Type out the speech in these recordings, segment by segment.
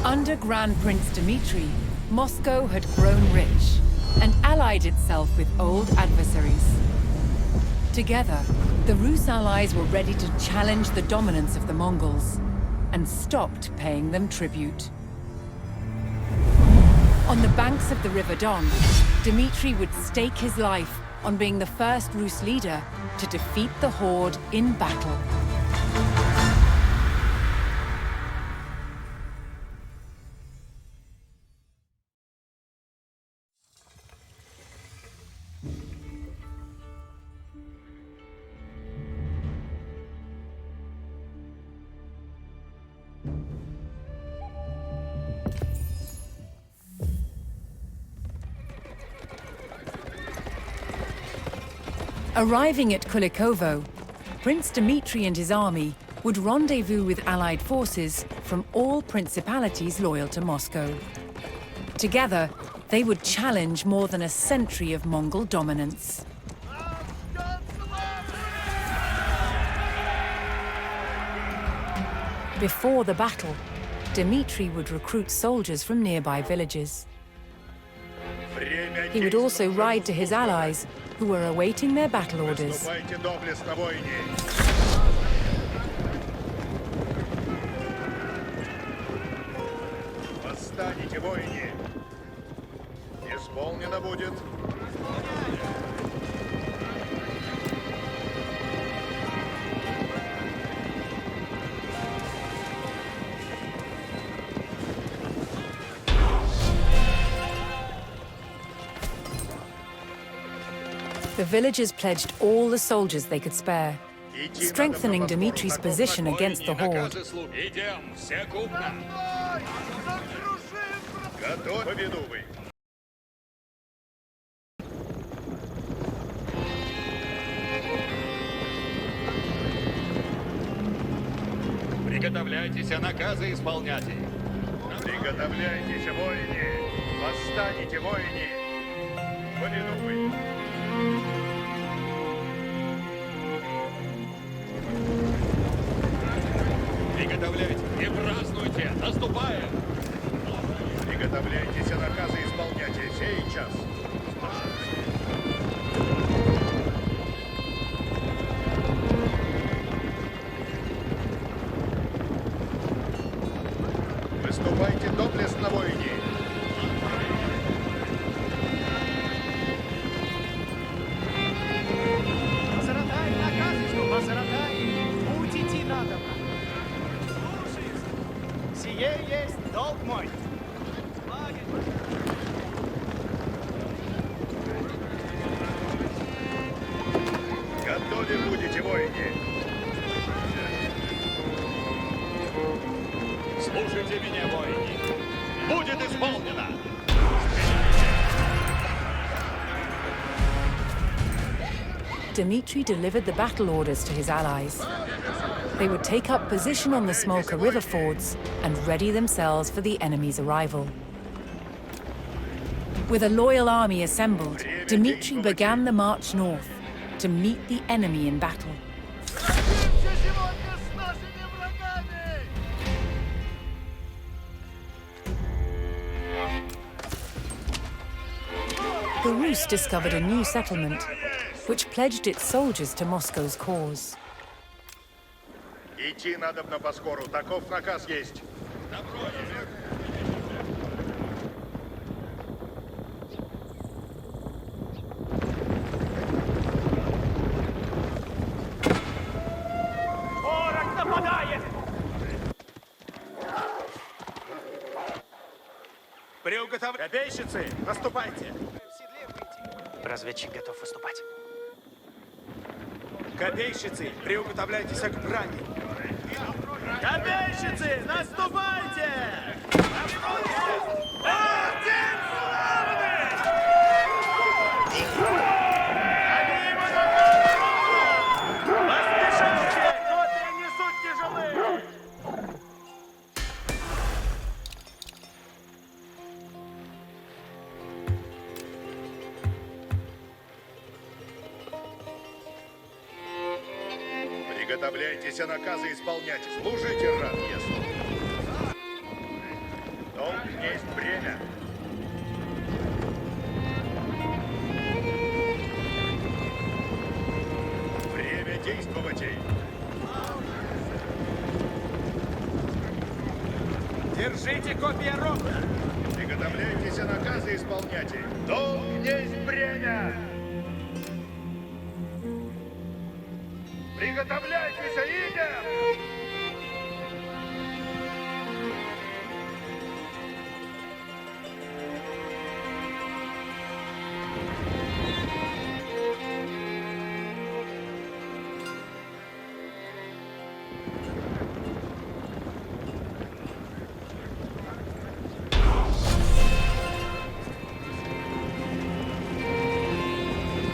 Under Grand Prince Dmitri, Moscow had grown rich and allied itself with old adversaries. Together, the Rus allies were ready to challenge the dominance of the Mongols and stopped paying them tribute. On the banks of the River Don, Dmitri would stake his life on being the first Rus leader to defeat the Horde in battle. Arriving at Kulikovo, Prince Dmitri and his army would rendezvous with allied forces from all principalities loyal to Moscow. Together, they would challenge more than a century of Mongol dominance. Before the battle, Dmitri would recruit soldiers from nearby villages. He would also ride to his allies, who were awaiting their battle orders. The villagers pledged all the soldiers they could spare, strengthening Dmitri's position against the Horde. Приготовляйтесь, наказы исполняйте. Приготовляйтесь, воины! Восстанете, воины! Повинуй! Приготовляйтесь, не празднуйте, наступаем! Приготовляйтесь, наказы исполняйте сейчас! Выступайте доблестно, воины! Позаратай, наказы, что позаратай, путь идти надо. Сие есть долг мой. Готовы будете, воины! Слушайте меня, воины! Будет исполнено! Dmitri delivered the battle orders to his allies. They would take up position on the Smolka river fords and ready themselves for the enemy's arrival. With a loyal army assembled, Dmitri began the march north to meet the enemy in battle. The Rus discovered a new settlement, which pledged its soldiers to Moscow's cause. Идти надобно поскору, таков наказ есть. Ворог нападает! Приуготовляйте! Копейщицы, наступайте! Разведчик готов выступать. Копейщицы, приуготовляйтесь к брани! Копейщицы, наступайте! Орден славы! Они его поспешите! Коты несут тяжелые! Приготовляйтесь, наказы исполнять. Служите, рад, ясно. Долг есть время. Время действовать. Держите копья ровно! Приготовляйтесь наказы исполнять. Долг есть время. Приготовляйтесь, идем!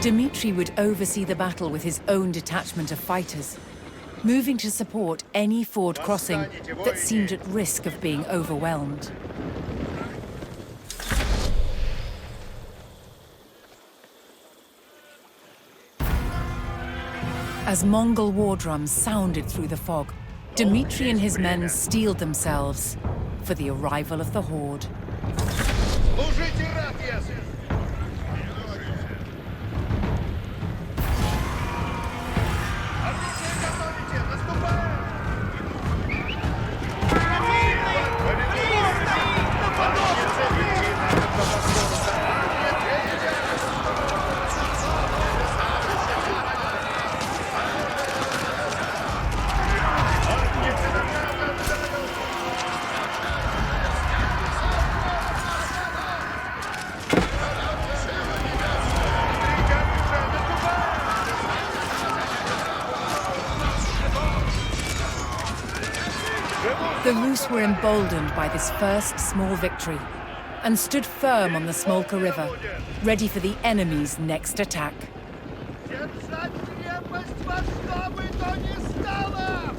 Dmitri would oversee the battle with his own detachment of fighters, moving to support any ford crossing that seemed at risk of being overwhelmed. As Mongol war drums sounded through the fog, Dmitri and his men steeled themselves for the arrival of the horde. Служите рад, ясно? Орудие готовите! Наступаем! The Rus were emboldened by this first small victory and stood firm on the Smolka River, ready for the enemy's next attack. Держать крепость во что бы то ни стало!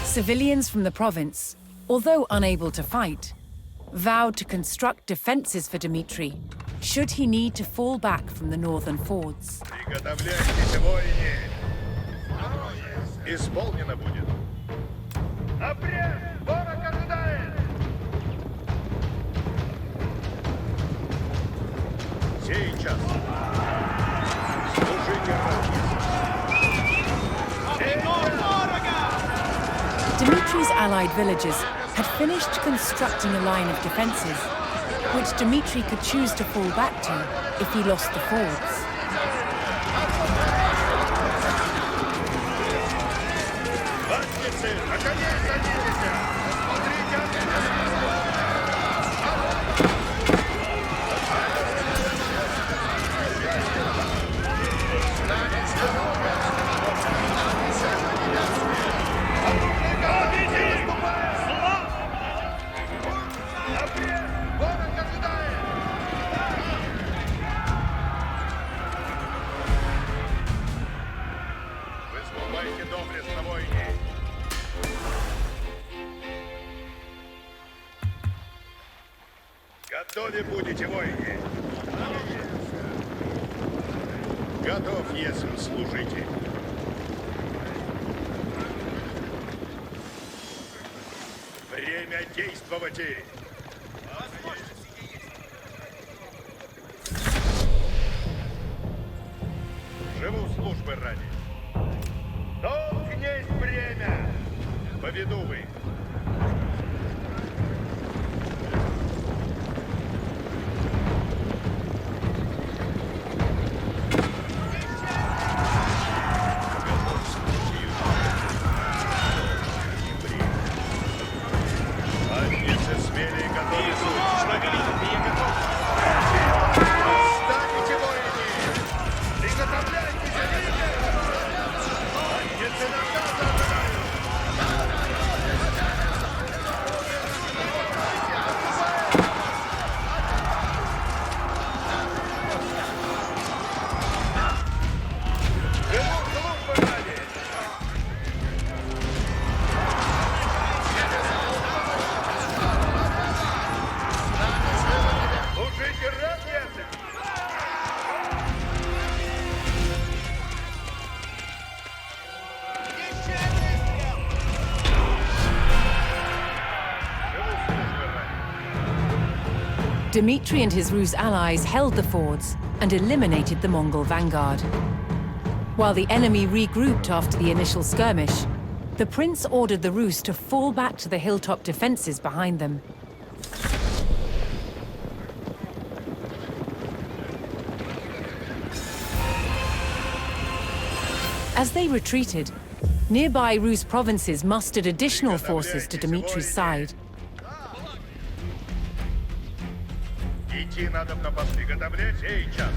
Civilians from the province, although unable to fight, vowed to construct defenses for Dmitri should he need to fall back from the northern fords. Приготовляйтесь, воине! Исполнено будет. Обрез! Ворог ожидает! Сейчас. Служите Dmitri's allied villagers had finished constructing a line of defenses, which Dmitri could choose to fall back to if he lost the fords. Латницы, на коне садитесь! Смотрите! Выступайте доблестно, воине! Готовы будете, воине! Готов, если служите. Время действовать! Живу службы ради. Долг есть время. Поведу вы. Латницы смели и готовы. Встаньте, воины! Приготовляйтесь! Латницы наказаны! Dmitry and his Rus allies held the fords and eliminated the Mongol vanguard. While the enemy regrouped after the initial skirmish, the prince ordered the Rus to fall back to the hilltop defenses behind them. As they retreated, nearby Rus provinces mustered additional forces to Dmitry's side. Идти надо на посты, готовлять сейчас.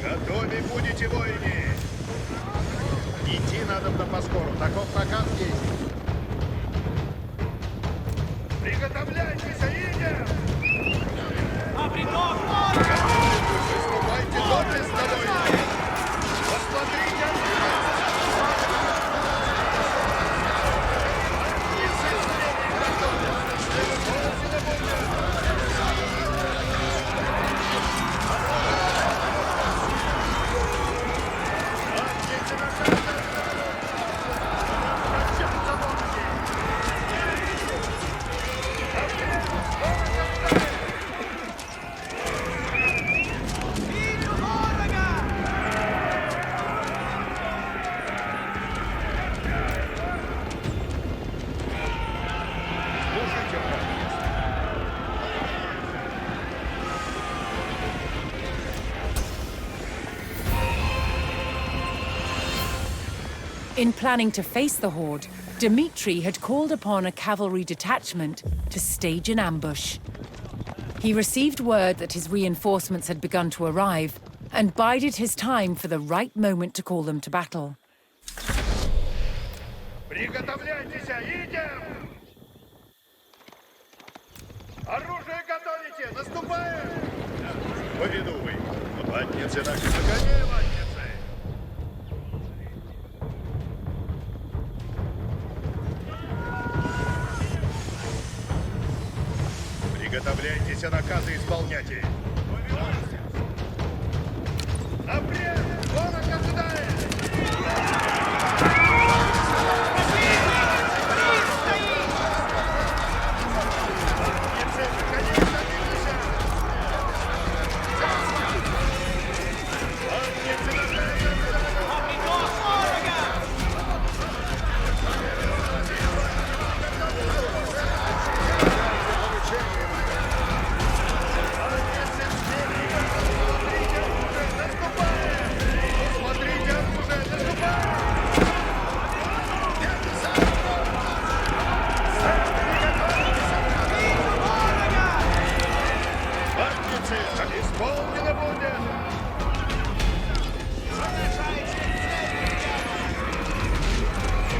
Готовы будете, воины! Идти надо на поскору, таков наказ есть. Приготовляйтесь, едем! Выступайте доблестно, воины! Посмотрите! In planning to face the horde, Dmitry had called upon a cavalry detachment to stage an ambush. He received word that his reinforcements had begun to arrive and bided his time for the right moment to call them to battle. Приготовляйтесь, едем! Оружие готовите, наступаем! Повинуй! Ватницы на коне, ватницы! Приготовляйтесь, наказы исполняйте! Напред! Ворог ожидает!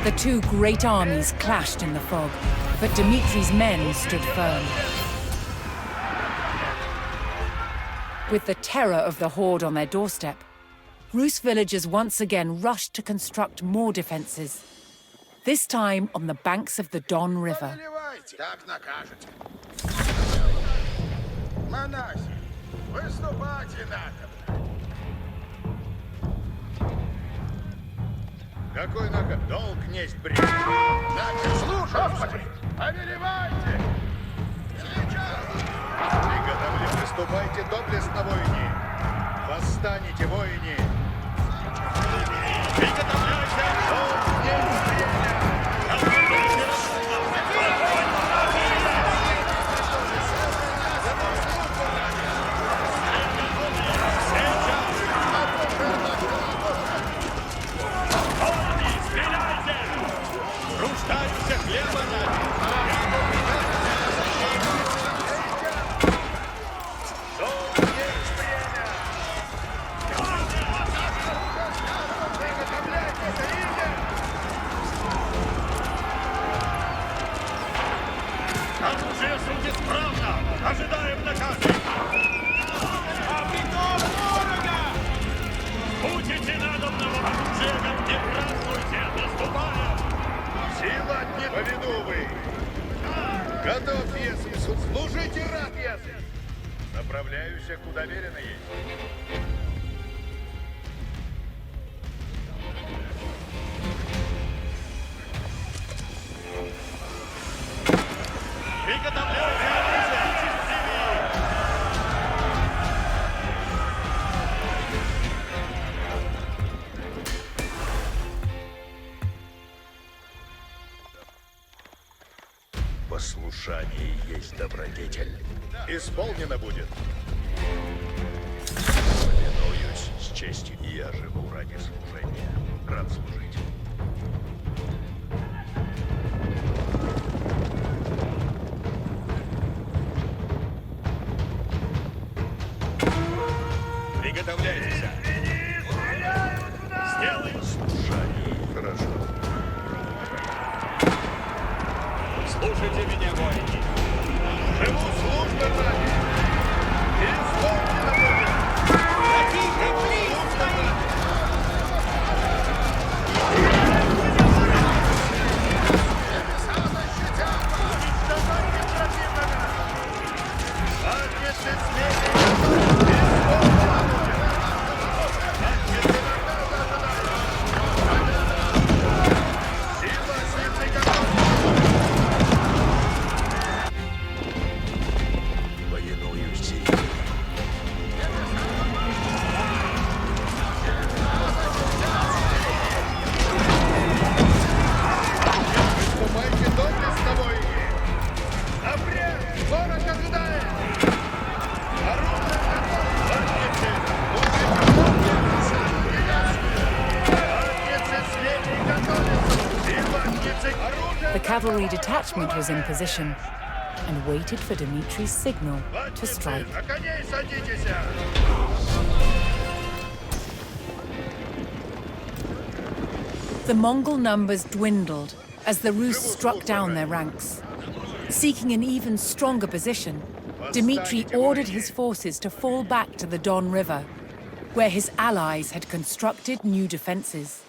The two great armies clashed in the fog, but Dmitry's men stood firm. With the terror of the horde on their doorstep, Rus villagers once again rushed to construct more defenses, this time on the banks of the Don River. Так накажете. Монахи, выступайте надо. Какой наказ? Долг несть бред. Наказ, слушай, Господи! Повелевайте! Сейчас! Приготовлю, выступайте доблестно, воины! Восстанете, воины! Приготовляйся! Долг несть время! Оружие судит справно! Ожидаем наказа! Служите рад, ясно! Направляюсь, куда верено есть. Приготовляйте оружие! Послушание есть добродетель. Исполнено будет. Повинуюсь с честью, и я живу ради служения. Рад служить. Приготовляйтесь! Сделаем! Слушание. Хорошо. Слушайте меня, воины! Живу службой ради. Исполнено будет. Повинуюсь. Выступайте доблестно, воины! Напрямик! Ворог ожидает! Оружие готово! Латницы слепи готовятся! И латницы оружие! The cavalry detachment was in position and waited for Dimitri's signal to strike. На коней садитесь! The Mongol numbers dwindled as the Rus struck down their ranks. Seeking an even stronger position, Dmitri ordered his forces to fall back to the Don River, where his allies had constructed new defenses.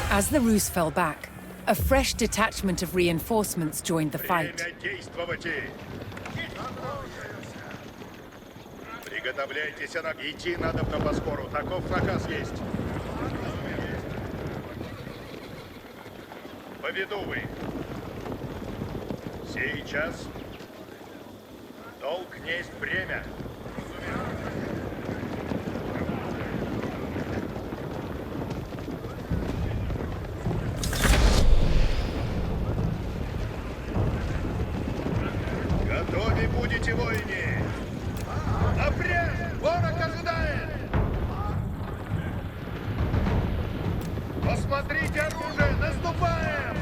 As the Rus fell back, a fresh detachment of reinforcements joined the fight. Время действовать! Приготовляйтесь, идти надо по скору. Таков наказ есть. Поведу вы. Сейчас. Долг есть время. Готовы будете, воины! Напрямик! Ворог ожидает! Посмотрите оружие! Наступаем!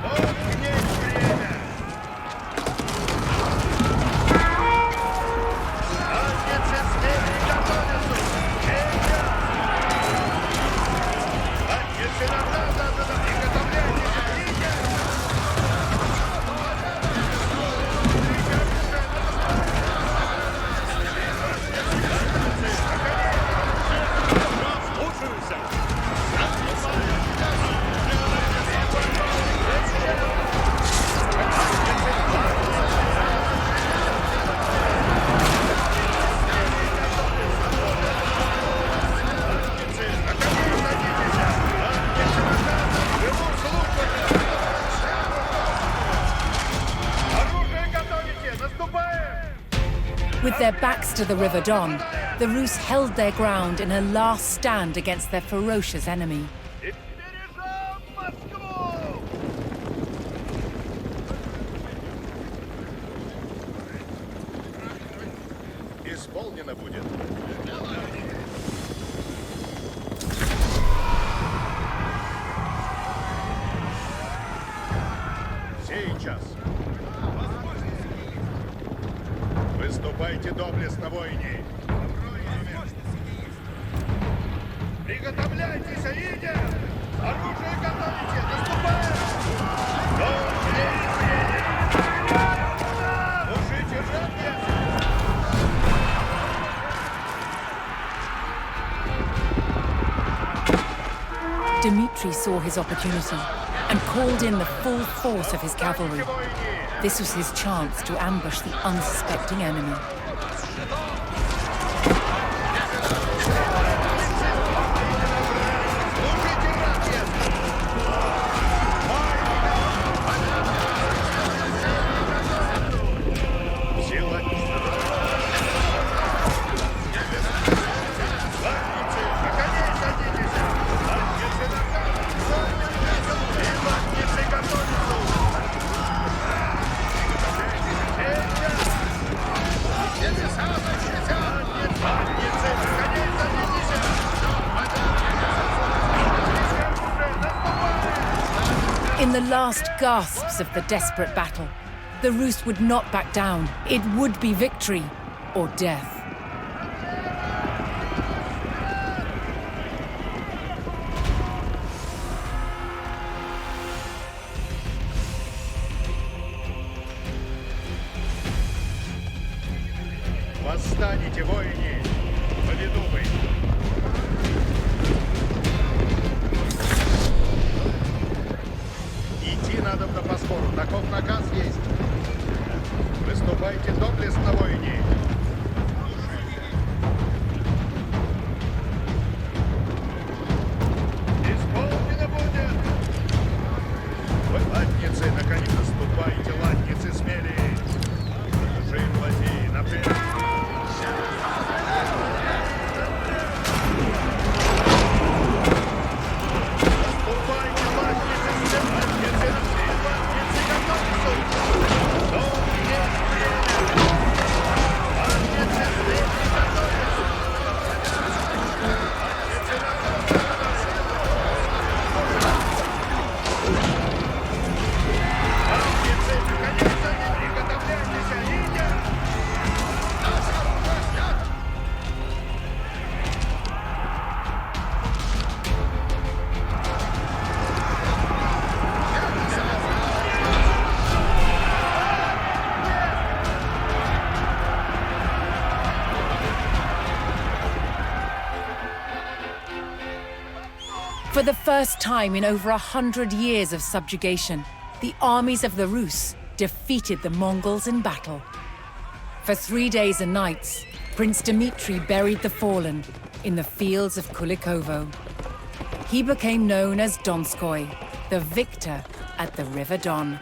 Вот есть время! Латницы слепи готовятся! Латницы назад! Приготовляйтесь! With their backs to the River Don, the Rus held their ground in a last stand against their ferocious enemy. Исполнено будет. Сейчас. Выступайте доблестно, воины! Приготовляйтесь, идем! Оружие готовите! Наступаем! Dmitry saw his opportunity and called in the full force of his cavalry. This was his chance to ambush the unsuspecting enemy. In the last gasps of the desperate battle, the Rus would not back down. It would be victory or death. Восстанете, воине! Поведу вы! Идти надо на Босфору, таков наказ есть. Выступайте доблестно, воине! Исполнено будет! Вы, латницы, наконец наступайте, латницы смелее! Жим, ладьи, напрямик! For the first time in over 100 years of subjugation, the armies of the Rus defeated the Mongols in battle. For 3 days and nights, Prince Dmitry buried the fallen in the fields of Kulikovo. He became known as Donskoy, the victor at the River Don.